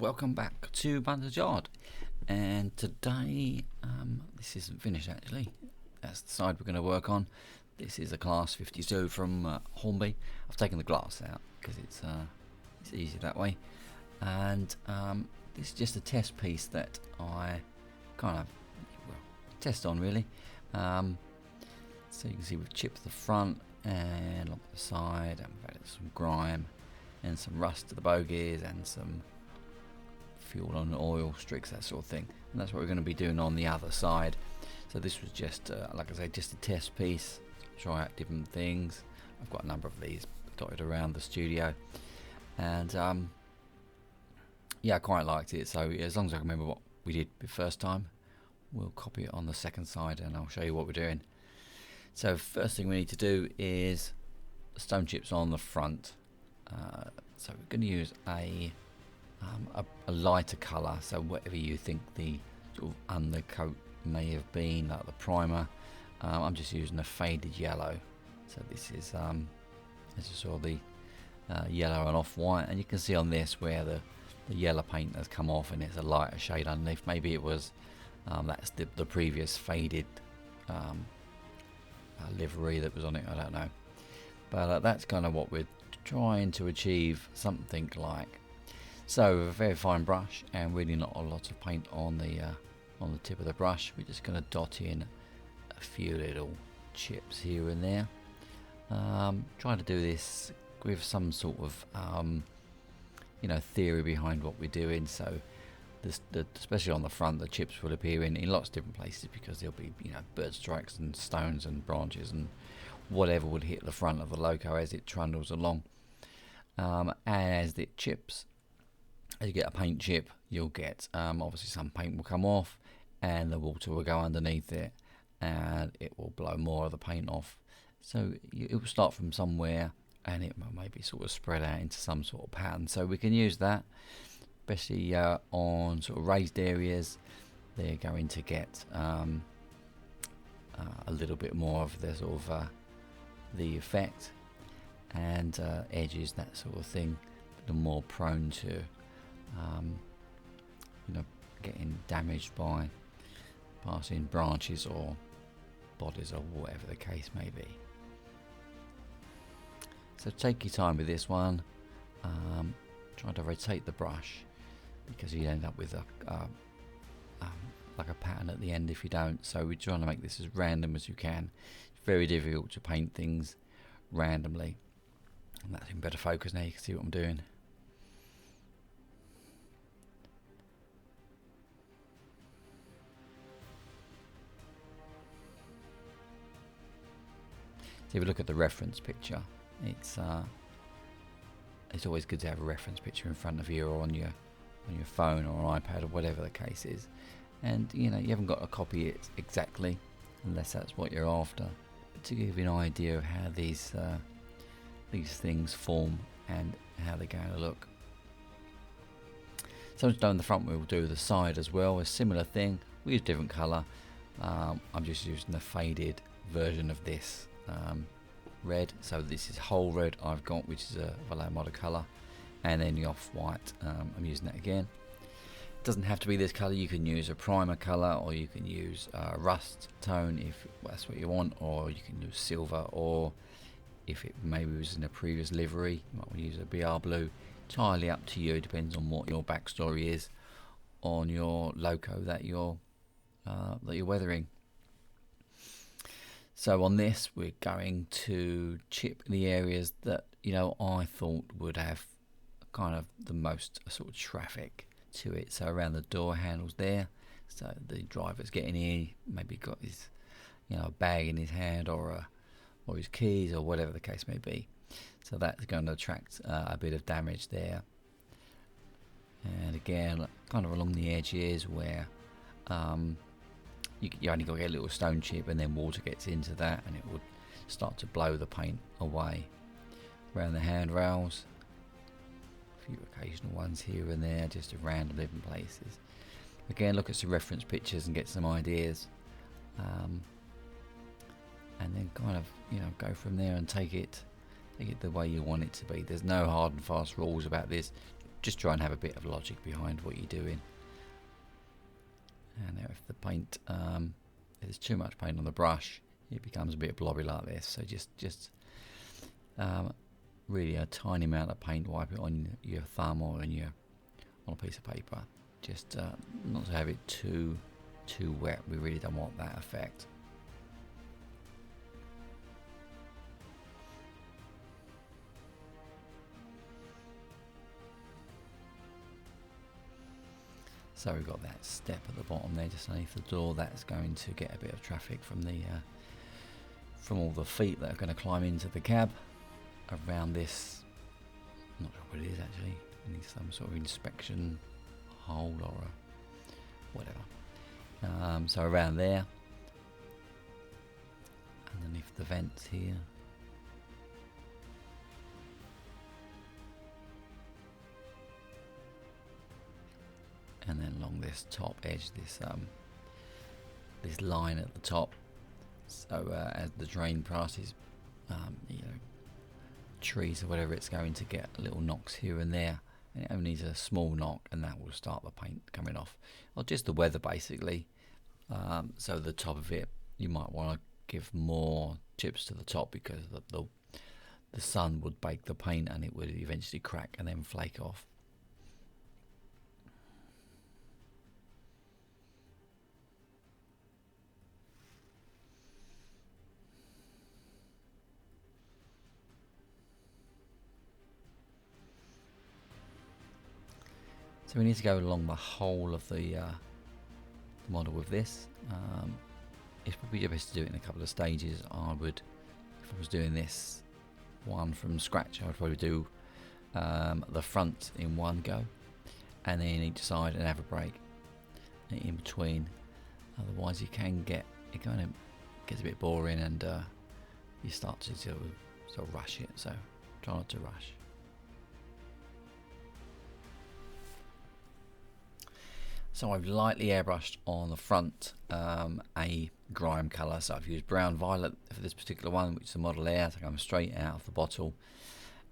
welcome back to Bunters Yard. And today, this isn't finished actually. That's the side we're going to work on. This is a Class 52 from Hornby. I've taken the glass out because it's easy that way. And this is just a test piece that I kind of test on really. So you can see we've chipped the front and along the side, and we've added some grime and some rust to the bogies and some fuel on oil streaks, that sort of thing. And that's what we're going to be doing on the other side. So this was just, like I say, just a test piece. Try out different things. I've got a number of these dotted around the studio, and yeah, I quite liked it. So as long as I can remember what we did the first time, we'll copy it on the second side, and I'll show you what we're doing. So first thing we need to do is stone chips on the front. So we're going to use a lighter colour, so whatever you think the sort of undercoat may have been, like the primer. I'm just using a faded yellow. So this is, as you saw, the yellow and off-white, and you can see on this where the yellow paint has come off and it's a lighter shade underneath. Maybe it was that's the previous faded livery that was on it, I don't know. But that's kind of what we're trying to achieve, something like. So with a very fine brush and really not a lot of paint on the tip of the brush, we're just going to dot in a few little chips here and there. Trying to do this with some sort of theory behind what we're doing. So especially on the front, the chips will appear in lots of different places because there'll be bird strikes and stones and branches and whatever would hit the front of the loco as it trundles along. As it chips, as you get a paint chip, you'll get obviously some paint will come off and the water will go underneath it and it will blow more of the paint off. So it will start from somewhere and it will maybe sort of spread out into some sort of pattern. So we can use that, especially on sort of raised areas. They're going to get a little bit more of the sort of the effect, and edges, that sort of thing, that are more prone to getting damaged by passing branches or bodies or whatever the case may be. So take your time with this one. Try to rotate the brush because you end up with like a pattern at the end if you don't. So we're trying to make this as random as you can. It's very difficult to paint things randomly, and that's in better focus now. You can see what I'm doing. So if you look at the reference picture, it's always good to have a reference picture in front of you or on your phone or an iPad or whatever the case is. And you haven't got to copy it exactly unless that's what you're after, but to give you an idea of how these things form and how they're going to look. So once done the front, we'll do the side as well, a similar thing. We use different colour. I'm just using the faded version of this red. So this is whole red I've got, which is a Vallejo model colour, and then the off-white, I'm using that again. It doesn't have to be this colour. You can use a primer colour, or you can use rust tone if that's what you want, or you can use silver, or if it maybe was in a previous livery, you might use a BR blue. Entirely up to you, depends on what your backstory is on your loco that you're weathering. So on this, we're going to chip the areas that I thought would have kind of the most sort of traffic to it. So around the door handles there, so the driver's getting in, maybe got his a bag in his hand or his keys or whatever the case may be. So that's going to attract a bit of damage there. And again, kind of along the edges where you only got to get a little stone chip, and then water gets into that and it would start to blow the paint away. Around the handrails, a few occasional ones here and there, just at random different places. Again, look at some reference pictures and get some ideas, and then kind of go from there and take it the way you want it to be. There's no hard and fast rules about this. just try and have a bit of logic behind what you're doing. And now if the paint, if there's too much paint on the brush, it becomes a bit blobby like this. So just really a tiny amount of paint, wipe it on your thumb or on a piece of paper. Just not to have it too wet. We really don't want that effect. So we've got that step at the bottom there, just underneath the door. That's going to get a bit of traffic from the from all the feet that are going to climb into the cab around this. I'm not sure what it is actually. It needs some sort of inspection hole or whatever. So around there, underneath the vents here. And then along this top edge, this line at the top. So as the drain passes, trees or whatever, it's going to get little knocks here and there. And it only needs a small knock, and that will start the paint coming off. Or just the weather, basically. So the top of it, you might want to give more chips to the top because the sun would bake the paint, and it would eventually crack and then flake off. So we need to go along the whole of the model with this. It's probably best to do it in a couple of stages. I would, if I was doing this one from scratch, I would probably do the front in one go, and then each side and have a break in between. Otherwise, it kind of gets a bit boring, and you start to sort of rush it. So try not to rush. So I've lightly airbrushed on the front a grime colour. So I've used brown violet for this particular one, which is the Model Air, to come straight out of the bottle.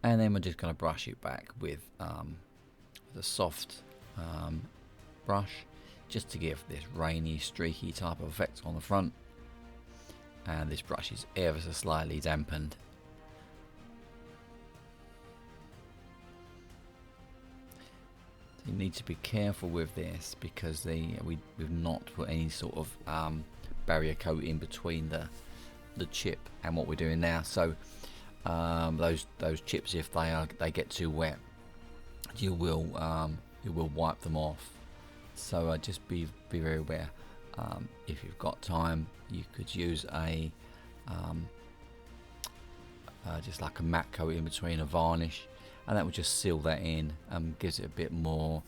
And then we're just going to brush it back with a soft brush, just to give this rainy, streaky type of effect on the front. And this brush is ever so slightly dampened. You need to be careful with this because we've not put any sort of barrier coat in between the chip and what we're doing now. So those chips, if they get too wet, you will wipe them off. So just be very aware. If you've got time, you could use a just like a matte coat in between, a varnish. And that will just seal that in, gives it a bit more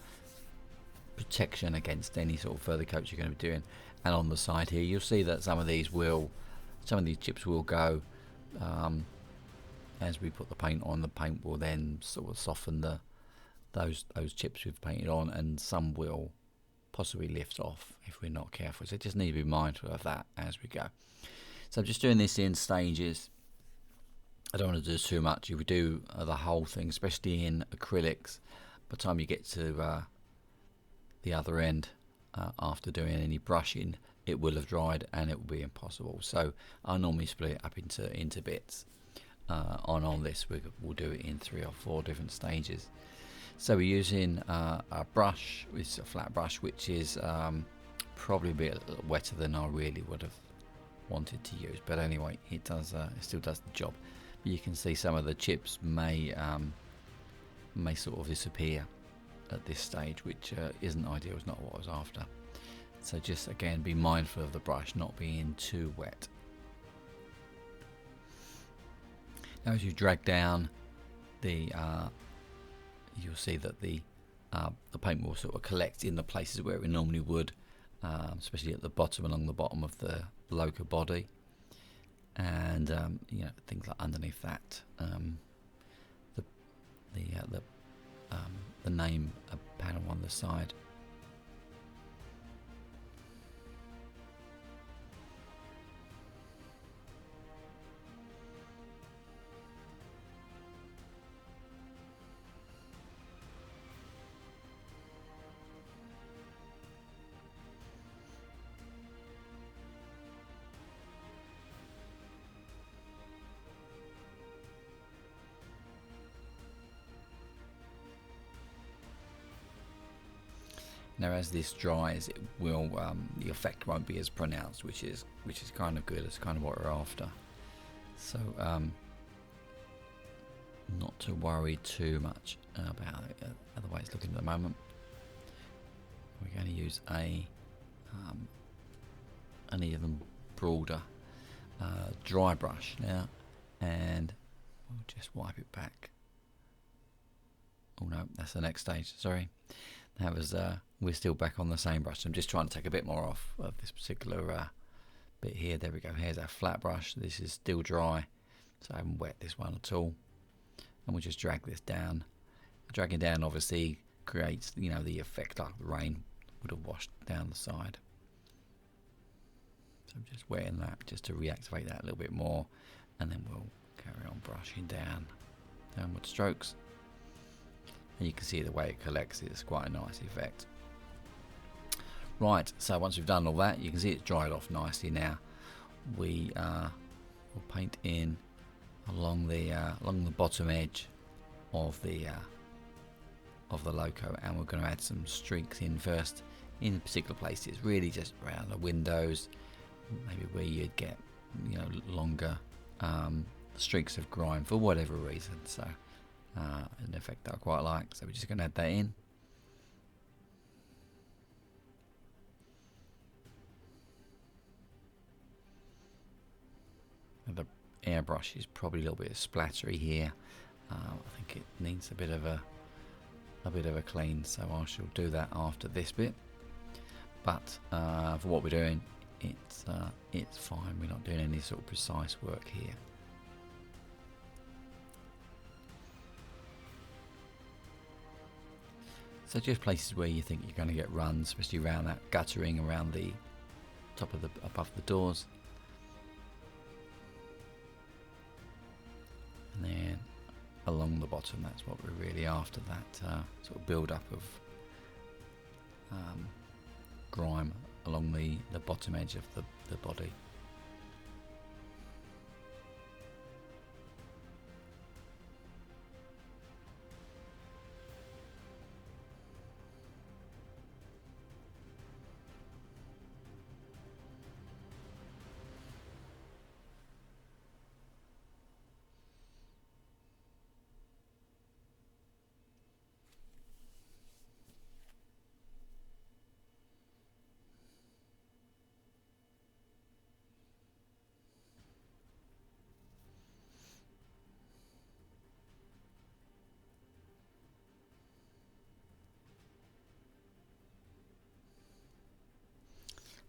protection against any sort of further coats you're going to be doing. And on the side here, you'll see that some of these chips will go as we put the paint on. The paint will then sort of soften those chips we've painted on, and some will possibly lift off if we're not careful. So just need to be mindful of that as we go. So I'm just doing this in stages. I don't want to do too much. If we do the whole thing, especially in acrylics, by the time you get to the other end, after doing any brushing, it will have dried and it will be impossible. So I normally split it up into bits. On this, we'll do it in 3 or 4 different stages. So we're using a brush, it's a flat brush, which is probably a bit wetter than I really would have wanted to use. But anyway, it still does the job. You can see some of the chips may sort of disappear at this stage, which isn't ideal. It's not what I was after. So just again, be mindful of the brush not being too wet. Now as you drag down you'll see that the paint will sort of collect in the places where it normally would, especially at the bottom, along the bottom of the loco body. And things like underneath that, the name panel on the side. Now as this dries, it will the effect won't be as pronounced, which is kind of good. It's kind of what we're after. So not to worry too much about it, the way it's looking at the moment. We're going to use an even broader dry brush now, and we'll just wipe it back. Oh no, that's the next stage, sorry. That was, we're still back on the same brush. I'm just trying to take a bit more off of this particular bit here. There we go, here's our flat brush. This is still dry, so I haven't wet this one at all. And we'll just drag this down. Dragging down obviously creates, you know, the effect like the rain would have washed down the side. So I'm just wetting that just to reactivate that a little bit more, and then we'll carry on brushing downward strokes. And you can see the way it collects, it's quite a nice effect. Right, so once we've done all that, you can see it's dried off nicely now. We will paint in along the bottom edge of the loco, and we're going to add some streaks in first in particular places, really just around the windows, maybe where you'd get, you know, longer streaks of grime for whatever reason. So an effect I quite like, so we're just going to add that in. And the airbrush is probably a little bit splattery here. I think it needs a bit of a clean, so I shall do that after this bit. But for what we're doing, it's fine. We're not doing any sort of precise work here. So just places where you think you're going to get runs, especially around that guttering around the top of above the doors. And then along the bottom, that's what we're really after, that sort of build up of grime along the bottom edge of the body.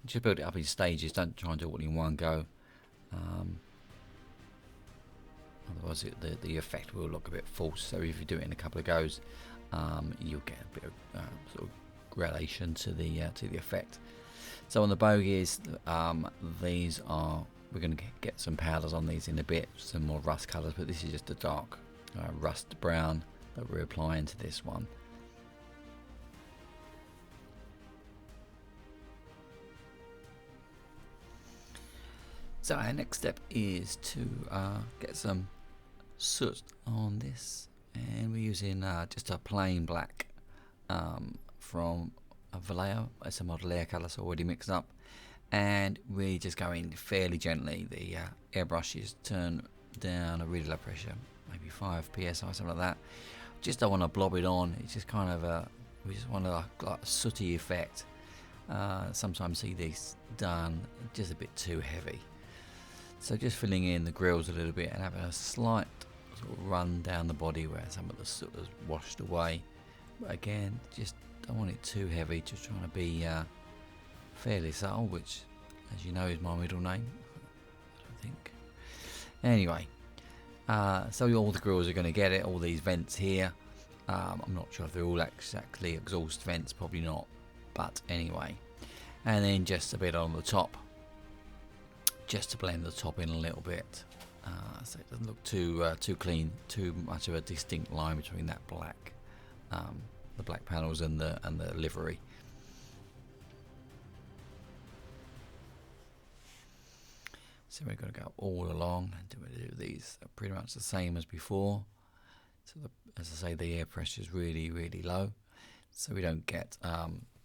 Just build it up in stages, don't try and do it all in one go. Otherwise the effect will look a bit false, so if you do it in a couple of goes, you'll get a bit of sort of gradation to the effect. So on the bogies, these are, we're going to get some powders on these in a bit, some more rust colours, but this is just a dark rust brown that we're applying to this one. So our next step is to get some soot on this, and we're using just a plain black from a Vallejo. It's a model air colour, so already mixed up, and we're just going fairly gently. The airbrush is turned down a really low pressure, maybe 5 psi, something like that. Just don't want to blob it on. It's just kind of we just want like a sooty effect. Sometimes see these done just a bit too heavy. So just filling in the grills a little bit and having a slight sort of run down the body where some of the soot has washed away. But again, just don't want it too heavy, just trying to be fairly subtle, which, as you know, is my middle name, I think. Anyway, so all the grills are going to get it, all these vents here. I'm not sure if they're all exactly exhaust vents, probably not, but anyway. And then just a bit on the top, just to blend the top in a little bit, so it doesn't look too clean, too much of a distinct line between that black, the black panels and the livery. So we're going to go all along and do these pretty much the same as before. So as I say, the air pressure is really, really low, so we don't get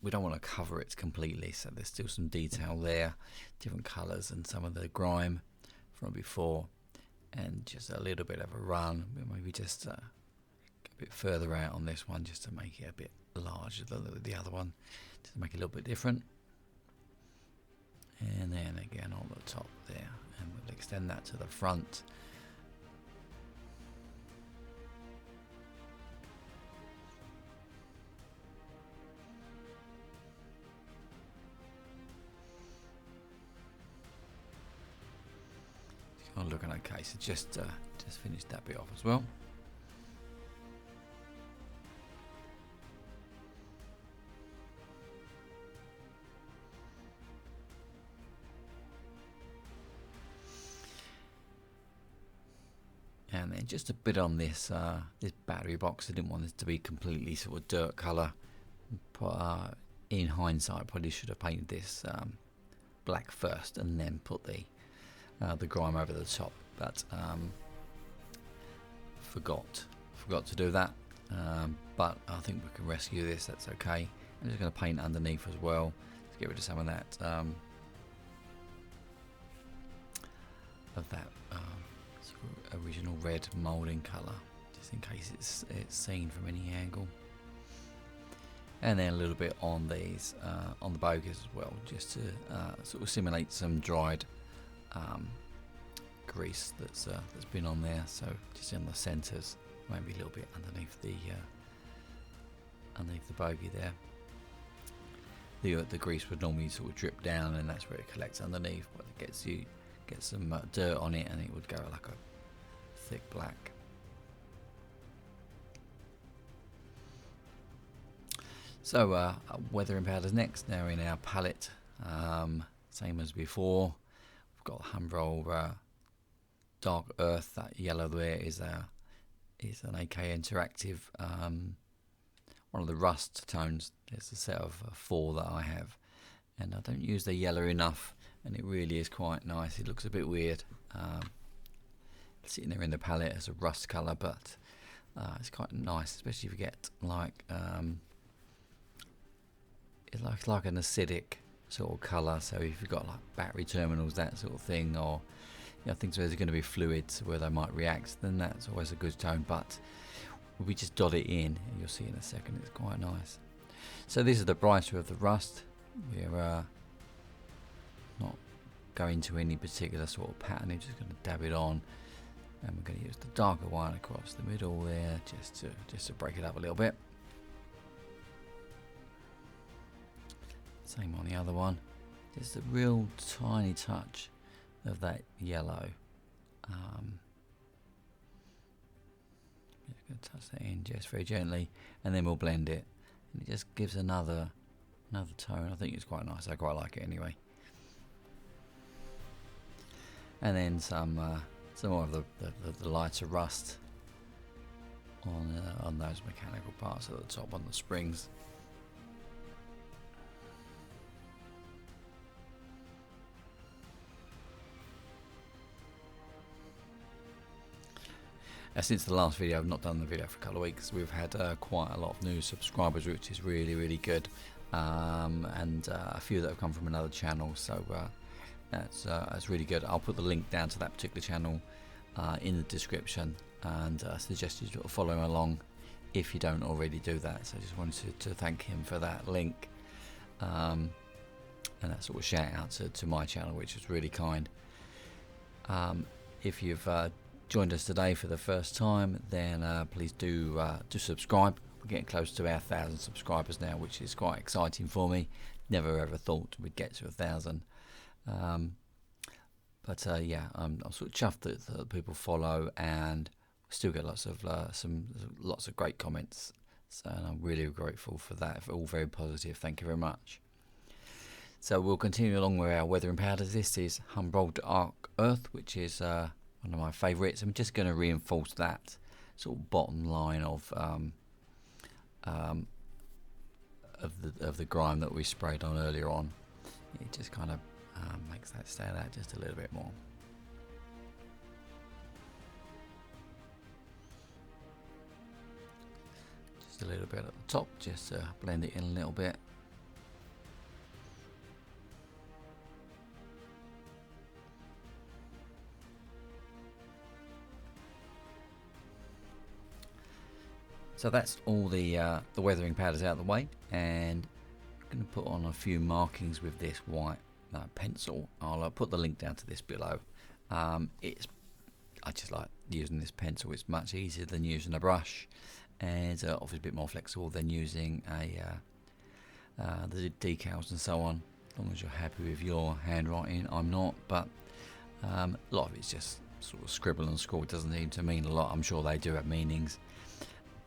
we don't want to cover it completely, so there's still some detail there, different colours and some of the grime from before, and just a little bit of a run, maybe just a bit further out on this one just to make it a bit larger than the other one, just to make it a little bit different. And then again on the top there, and we'll extend that to the front. It's kind of looking okay, so just finish that bit off as well. And then just a bit on this this battery box. I didn't want this to be completely sort of dirt colour. But in hindsight, probably should have painted this black first and then put the grime over the top. But forgot to do that. But I think we can rescue this. That's okay. I'm just going to paint underneath as well to get rid of some of that original red moulding colour, just in case it's seen from any angle. And then a little bit on these on the bogies as well, just to sort of simulate some dried grease that's been on there. So just in the centres, maybe a little bit underneath the bogie there. The grease would normally sort of drip down, and that's where it collects underneath, but it gets some dirt on it, and it would go like a thick black. So weathering powders next. Now in our palette, same as before, we've got Humbrol Dark Earth. That yellow there is an AK Interactive, one of the rust tones. There's a set of 4 that I have, and I don't use the yellow enough, and it really is quite nice. It looks a bit weird sitting there in the palette as a rust colour, but it's quite nice, especially if you get like it's like an acidic sort of colour. So if you've got like battery terminals, that sort of thing, or things where there's going to be fluids where they might react, then that's always a good tone. But we just dot it in, and you'll see in a second, it's quite nice. So this is the brighter of the rust. We're not going to any particular sort of pattern, we're just going to dab it on, and we're going to use the darker one across the middle there, just to break it up a little bit. Same on the other one, just a real tiny touch of that yellow. Just going to touch that in just very gently, and then we'll blend it, and it just gives another tone. I think it's quite nice. I quite like it anyway. And then some more of the lighter rust on those mechanical parts at the top, on the springs. Since the last video, I've not done the video for a couple of weeks. We've had quite a lot of new subscribers, which is really, really good, and a few that have come from another channel. So that's really good. I'll put the link down to that particular channel in the description, and I suggest you follow along if you don't already do that. So I just wanted to thank him for that link, and that sort of shout out to my channel, which is really kind. If you've joined us today for the first time, then please do subscribe. We're getting close to our 1,000 subscribers now, which is quite exciting for me. Never ever thought we'd get to 1,000. But I'm sort of chuffed that people follow, and still get lots of great comments. So I'm really grateful for that. All very positive. Thank you very much. So we'll continue along with our weathering powders. This is Humbrol Dark Earth, which is one of my favourites. I'm just going to reinforce that sort of bottom line of the grime that we sprayed on earlier on. It just kind of makes that stand out just a little bit more. Just a little bit at the top, just to blend it in a little bit. So that's all the weathering powders out of the way, and I'm going to put on a few markings with this white pencil. I'll put the link down to this below. I just like using this pencil. It's much easier than using a brush, and obviously a bit more flexible than using the decals and so on. As long as you're happy with your handwriting, I'm not, but a lot of it's just sort of scribble and scrawl. It doesn't seem to mean a lot. I'm sure they do have meanings,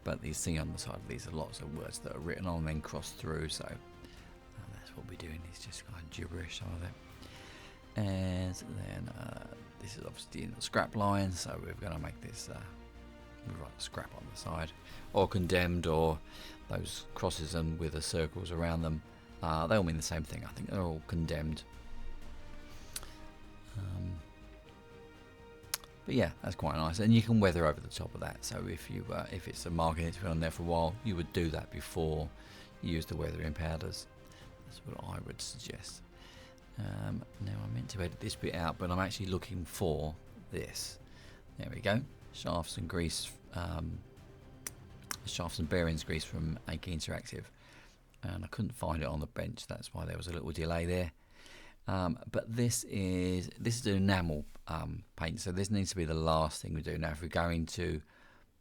but these things on the side of these are lots of words that are written on and then crossed through, so that's what we're doing. It's just kind of gibberish, some of it. And then this is obviously in the scrap line, so we're going to make this we write scrap on the side, or condemned, or those crosses and with the circles around them. They all mean the same thing. I think they're all condemned. But yeah, that's quite nice, and you can weather over the top of that. So if it's a marking that's been on there for a while, you would do that before you use the weathering powders. That's what I would suggest. Now I meant to edit this bit out, but I'm actually looking for this. There we go. Shafts and grease, shafts and bearings grease from AK Interactive, and I couldn't find it on the bench. That's why there was a little delay there. But this is an enamel paint, so this needs to be the last thing we do. Now, if we're going to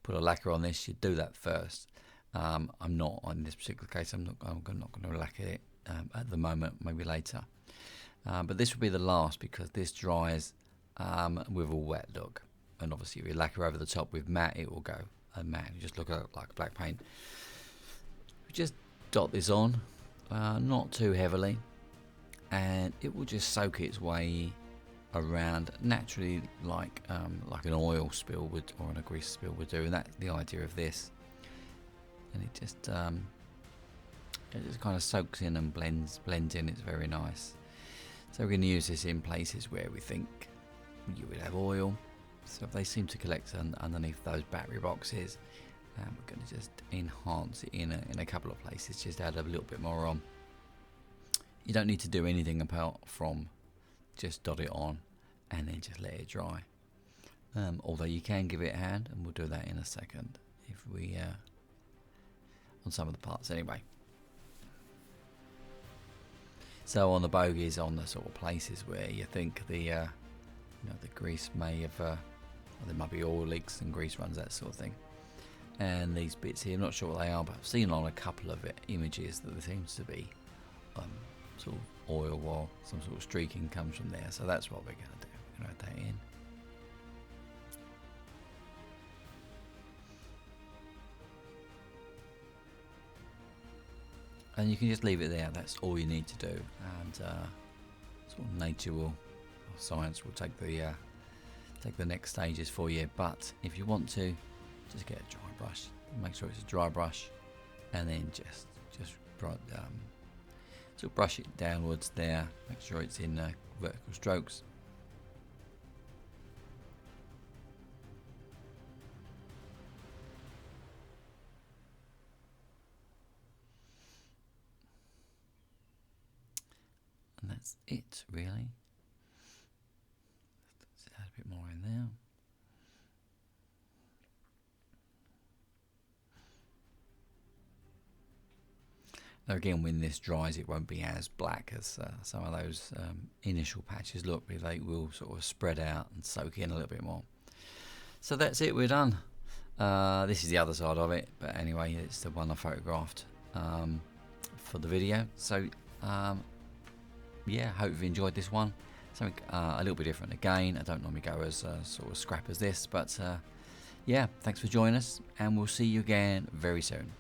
put a lacquer on this, you do that first. I'm not, on this particular case, I'm not going to lacquer it at the moment, maybe later. But this will be the last, because this dries with a wet look, and obviously if you lacquer over the top with matte, it will go matte. You just look like black paint. We just dot this on, not too heavily, and it will just soak its way around naturally, like an oil spill would, or a grease spill would do. And that's the idea of this. And it just kind of soaks in and blends in. It's very nice. So we're going to use this in places where we think you would have oil. So if they seem to collect underneath those battery boxes, we're going to just enhance it in a couple of places. Just add a little bit more on. You don't need to do anything apart from just dot it on and then just let it dry. Although you can give it a hand, and we'll do that in a second if we on some of the parts anyway. So on the bogies, on the sort of places where you think the grease may have, or there might be oil leaks and grease runs, that sort of thing. And these bits here, I'm not sure what they are, but I've seen on a couple of images that there seems to be sort of oil, or some sort of streaking comes from there. So that's what we're going to do. We're going to add that in. And you can just leave it there. That's all you need to do, and sort of nature will, or science will take the next stages for you. But if you want to, just get a dry brush. Make sure it's a dry brush, and then just sort of brush it downwards there. Make sure it's in vertical strokes. And that's it, really. Let's add a bit more in there. Now again, when this dries, it won't be as black as some of those initial patches look. They will sort of spread out and soak in a little bit more. So that's it, we're done. This is the other side of it, but anyway, it's the one I photographed for the video. So yeah, hope you've enjoyed this one. Something a little bit different again. I don't normally go as sort of scrap as this, but yeah, thanks for joining us, and we'll see you again very soon.